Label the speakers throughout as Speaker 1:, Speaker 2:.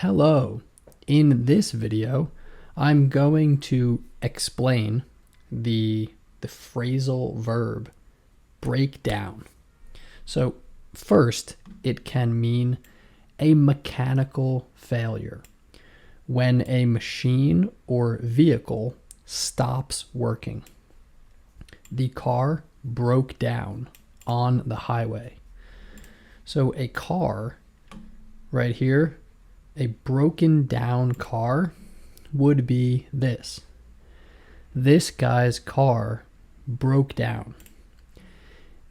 Speaker 1: Hello. In this video, I'm going to explain the phrasal verb breakdown. So first, it can mean a mechanical failure, when a machine or vehicle stops working. The car broke down on the highway. So a car right here, a broken down car would be this. This guy's car broke down.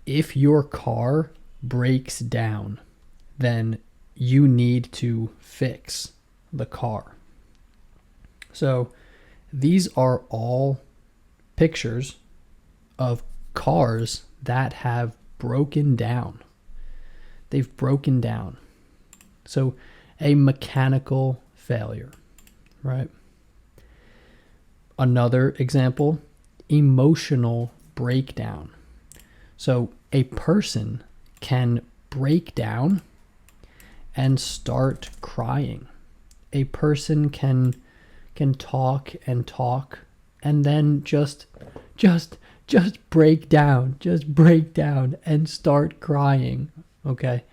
Speaker 1: If your car breaks down, then you need to fix the car. So these are all pictures of cars that have broken down. They've broken down. So a mechanical failure, right? Another example, emotional breakdown. So a person can break down and start crying. A person can talk and then just break down and start crying. Okay?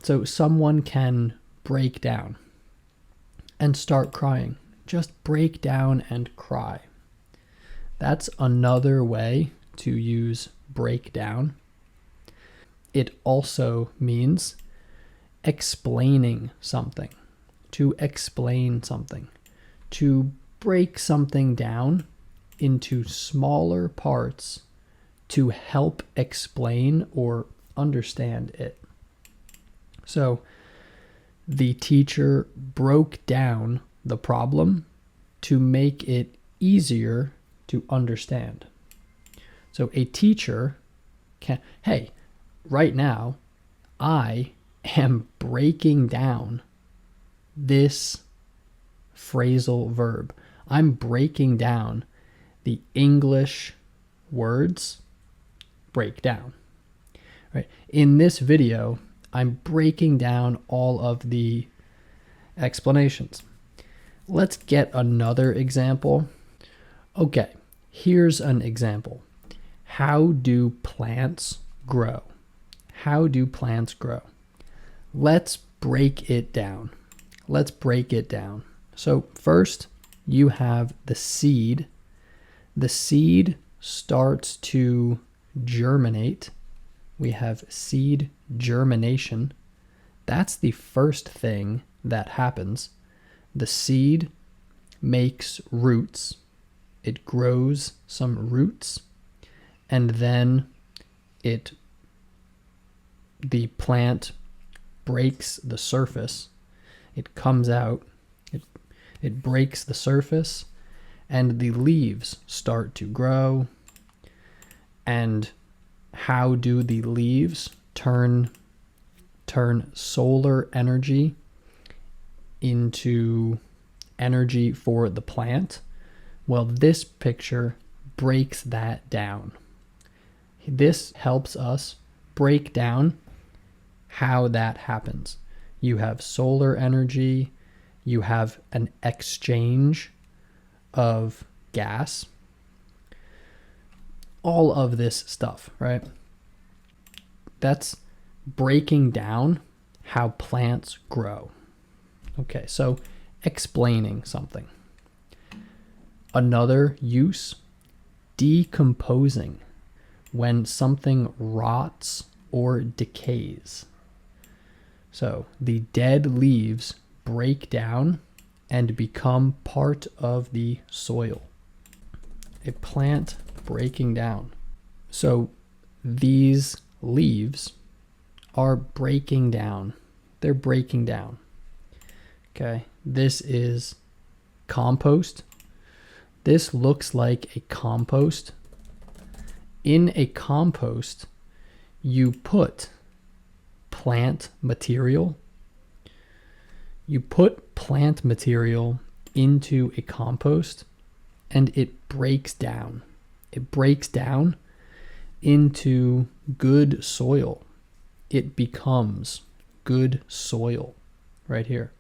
Speaker 1: So someone can break down and start crying. Just break down and cry. That's another way to use breakdown. It also means explaining something, to explain something, to break something down into smaller parts to help explain or understand it. So the teacher broke down the problem to make it easier to understand. So a teacher can, hey, right now, I am breaking down this phrasal verb. I'm breaking down the English words breakdown. Right? In this video, I'm breaking down all of the explanations. Let's get another example. Okay, here's an example. How do plants grow? How do plants grow? Let's break it down. So first, you have the seed. The seed starts to germinate. We have seed germination. That's the first thing that happens. The seed makes roots. It grows some roots, and then the plant breaks the surface. It comes out, it breaks the surface, and the leaves start to grow. And how do the leaves turn solar energy into energy for the plant? Well, this picture breaks that down. This helps us break down how that happens. You have solar energy, you have an exchange of gas, all of this stuff, right? That's breaking down how plants grow. Okay, so explaining something. Another use, decomposing, when something rots or decays. So the dead leaves break down and become part of the soil. A plant breaking down. So these leaves are breaking down. They're breaking down. Okay, this is compost. This looks like a compost. In a compost, you put plant material. You put plant material into a compost and it breaks down. It breaks down into good soil. It becomes good soil right here.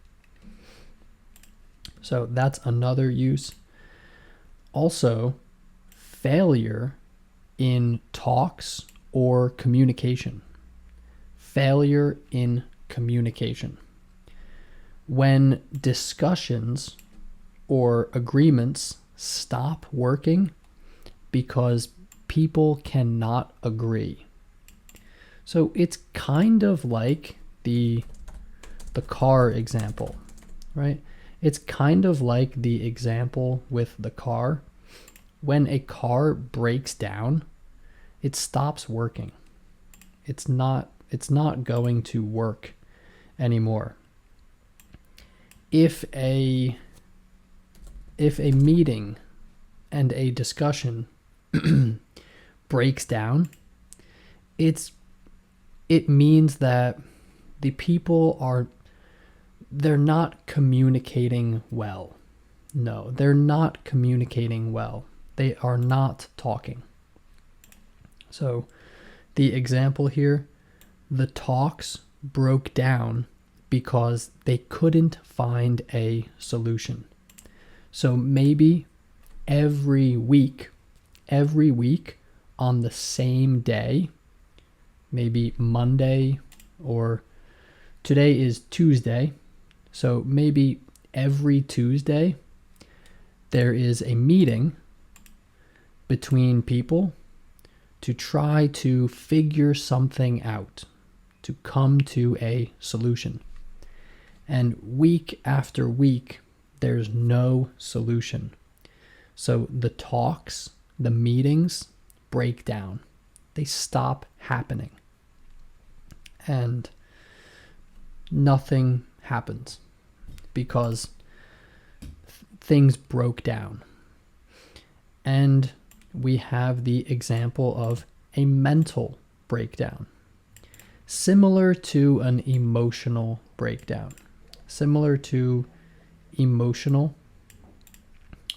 Speaker 1: So that's another use. Also, failure in talks or communication. Failure in communication. When discussions or agreements stop working because people cannot agree. So it's kind of like the car example, right? It's kind of like the example with the car. When a car breaks down, it stops working. It's not going to work anymore. If a meeting and a discussion breaks down, it means that the people they're not communicating well. No, they're not communicating well. They are not talking. So the example here, the talks broke down because they couldn't find a solution. So maybe every week on the same day, maybe Monday, or today is Tuesday, so maybe every Tuesday there is a meeting between people to try to figure something out, to come to a solution. And week after week, there's no solution. So the talks, the meetings break down. They stop happening. And nothing happens because things broke down. And we have the example of a mental breakdown, similar to an emotional breakdown. Similar to emotional,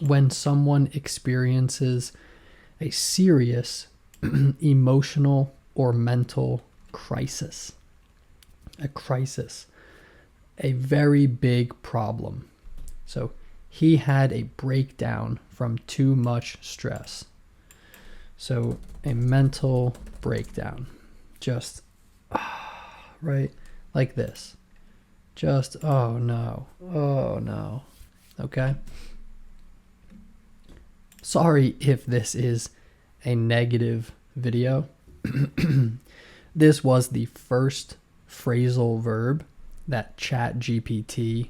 Speaker 1: when someone experiences a serious emotional or mental crisis. A crisis, a very big problem. So he had a breakdown from too much stress. So a mental breakdown, just right like this. Just, oh no, okay? Sorry if this is a negative video. This was the first phrasal verb that ChatGPT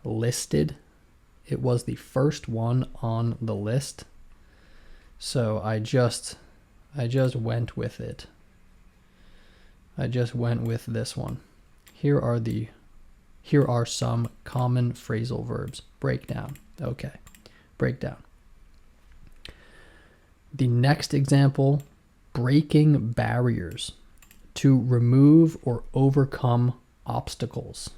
Speaker 1: listed. It was the first one on the list. So I just went with it. I just went with this one. Here are some common phrasal verbs. Breakdown. Okay. Breakdown. The next example, breaking barriers. To remove or overcome obstacles.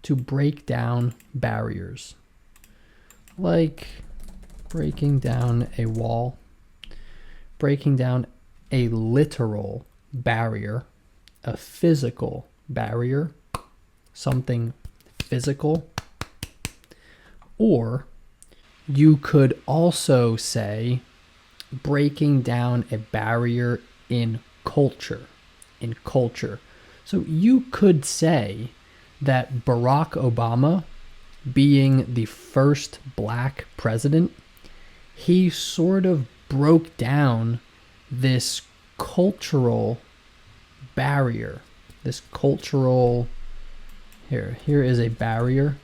Speaker 1: To break down barriers. Like breaking down a wall. Breaking down a literal barrier. A physical barrier. Something physical. Or you could also say breaking down a barrier in culture. In culture. So you could say that Barack Obama, being the first black president, he sort of broke down this cultural barrier. This cultural, here is a barrier.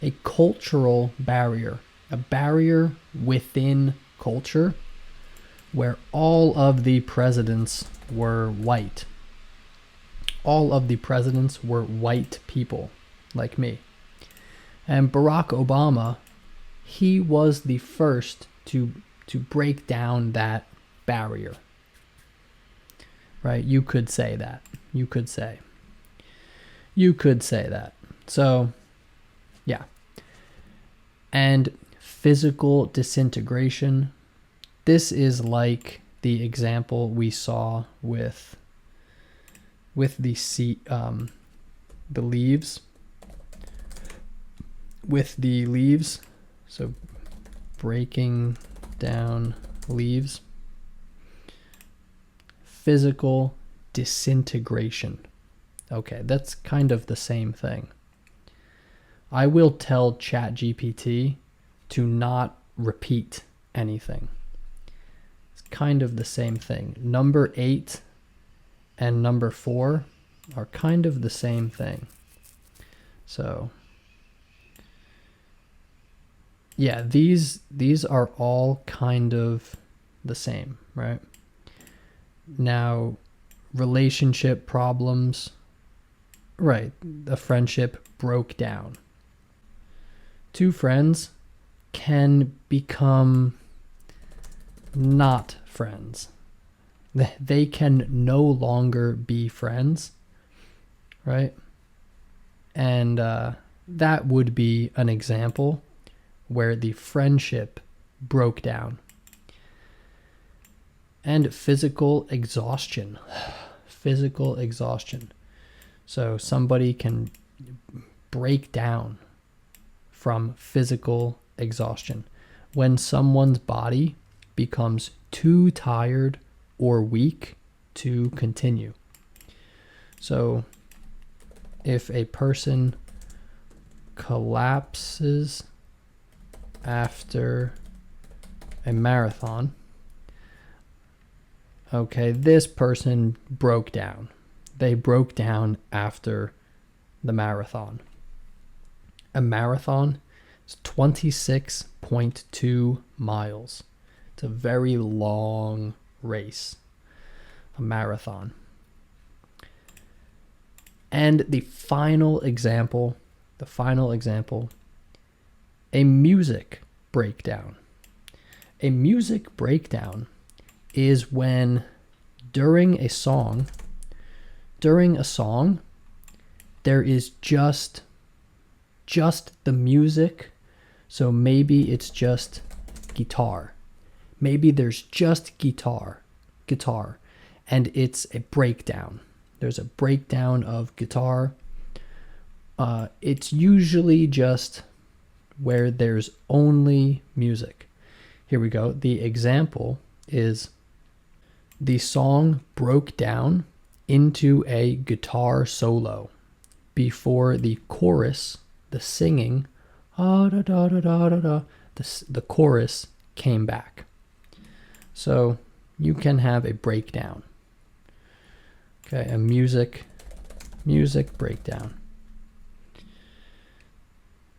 Speaker 1: A cultural barrier. A barrier within culture where all of the presidents were white. All of the presidents were white people like me. And Barack Obama, he was the first to break down that barrier. Right? You could say that. You could say that. So, yeah. And physical disintegration. This is like the example we saw with the leaves. with the leaves. So breaking down leaves. Physical disintegration. Okay, that's kind of the same thing. I will tell ChatGPT to not repeat anything. It's kind of the same thing. Number 8 and number 4 are kind of the same thing. So yeah, these are all kind of the same, right? Now, relationship problems, right? The friendship broke down. Two friends can become not friends. They can no longer be friends, right? And that would be an example where the friendship broke down. And physical exhaustion. Physical exhaustion. So somebody can break down from physical exhaustion when someone's body becomes too tired or weak to continue. So if a person collapses after a marathon, okay, this person broke down. They broke down after the marathon. A marathon is 26.2 miles. It's a very long race, a marathon. And the final example, a music breakdown. A music breakdown is when during a song, there is just the music. So maybe it's just guitar. Maybe there's just guitar, and it's a breakdown. There's a breakdown of guitar. It's usually just where there's only music. Here we go. The example is the song broke down into a guitar solo before the chorus, the singing, the chorus came back. So you can have a breakdown. Okay, a music breakdown.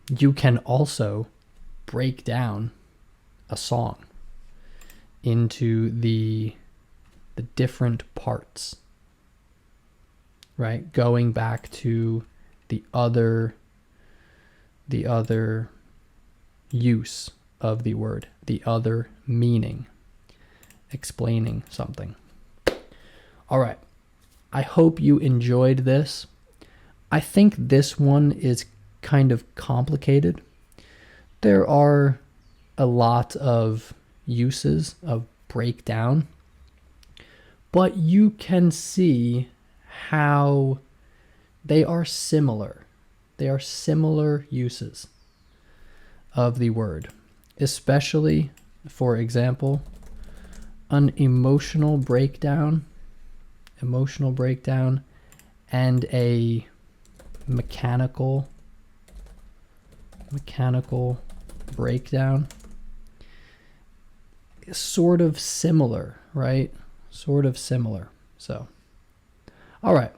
Speaker 1: You can also break down a song into the different parts, right? Going back to the other use of the word, the other meaning, explaining something. All right. I hope you enjoyed this. I think this one is kind of complicated. There are a lot of uses of breakdown, but you can see how they are similar. They are similar uses of the word, especially, for example, an emotional breakdown, and a mechanical breakdown. Sort of similar, right? Sort of similar. So, all right.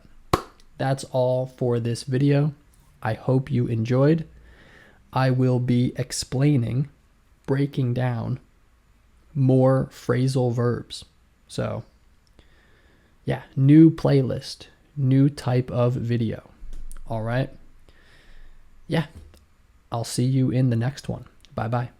Speaker 1: That's all for this video. I hope you enjoyed. I will be breaking down more phrasal verbs. So, yeah, new playlist, new type of video. All right. Yeah, I'll see you in the next one. Bye-bye.